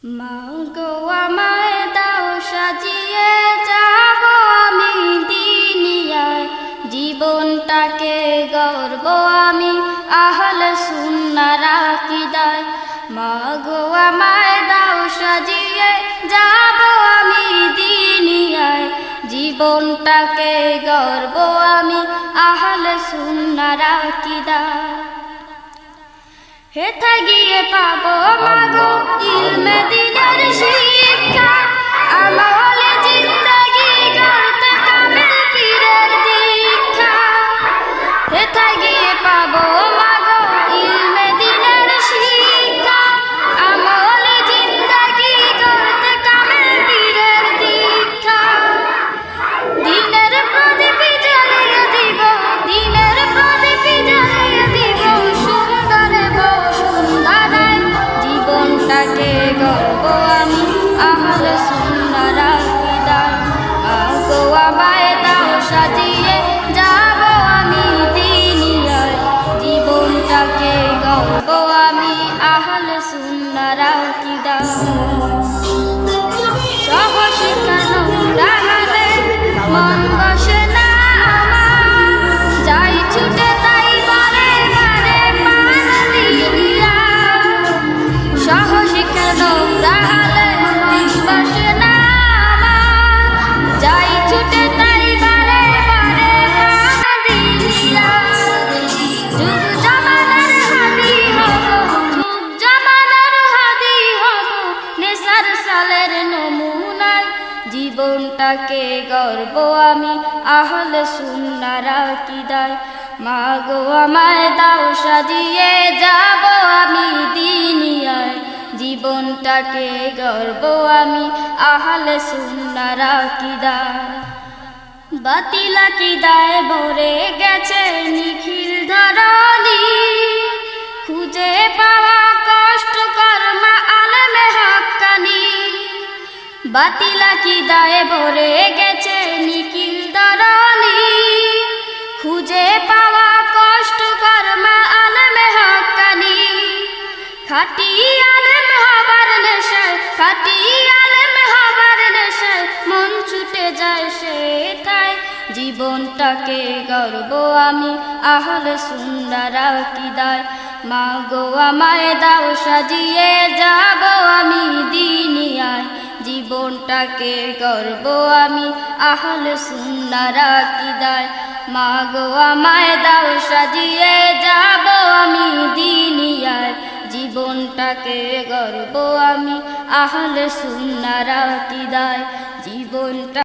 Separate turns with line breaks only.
মাগো আমায় দাও সাজিয়ে যাব আমি দুনিয়ায়, জীবনটাকে গর্ব আমি আহলে সুন্নাহর আকীদায়। মাগো আমায় দাও সাজিয়ে যাব আমি দুনিয়ায়, জীবনটাকে গর্ব আমি আহলে সুন্নাহর আকীদায়। হেথা গিয়ে পাবো মাগো ইলমে দ্বীনের শিক্ষা, আমলে জিন্দেগি গড়তে কামেল পীরের দীক্ষা। হেথা গিয়ে পাবো মাগো ইলমে দ্বীনের শিক্ষা, আমলে জিন্দেগি গড়তে কামেল পীরের দীক্ষা। দ্বীনের প্রদীপ জ্বালিয়ে দিব, দ্বীনের প্রদীপ জ্বালিয়ে দিব সুন্দরে বসুন্ধরায়, জীবনটাকে গর্ব আমি আহলে সুন্নাহর আকীদায়। মাগো আমায় দাও সাজিয়ে যাব আমি দুনিয়ায়, জীবনটাকে গর্ব আমি আহলে সুন্নাহর আকীদায়। সহশিখানো রাহালে মন বসে না আমার, যাই ছুটে তাই বারে বারে পান দিয়া। সহশিখানো রাহালে মন বসে না আমার, যাই ছুটে তাই বারে বারে পান দিয়া। যুগ জামানার হাদি হব, যুগ জামানার হাদি হব, নেসার সালের নমুনায়, জীবনটাকে গর্ব আমি আহলে সুন্নাহর আকীদায়। মাগো আমায় দাও সাজিয়ে যাব আমি দুনিয়ায়, জীবনটাকে গর্ব আমি আহলে সুন্নাহর আকীদায়। বাতিল আকীদায় ভরে গেছে নিখিল ধরণী, খুঁজে পাওয়া কষ্টকর মা আলেমে হক্কানি। বাতিল আকীদায় ভরে গেছে নিখিল ধরণী, খুঁজে পাওয়া কষ্টকর মা আলেমে হক্কানি। খাঁটি আলেম হবার নেশায়, খাঁটি আলেম হবার নেশায় মন ছুটে যায় সেথায়, জীবনটাকে গর্ব আমি আহলে সুন্নাহর আকীদায়। মাগো আমায় দাও সাজিয়ে যাব আমি দুনিয়ায়, জীবনটাকে গর্ব আমি আহলে সুন্নাহর আকীদায়। মাগো আমায় দাও সাজিয়ে যাব আমি দুনিয়ায়, জীবনটাকে গর্ব আমি আহলে সুন্নাহর আকীদায়। জীবনটা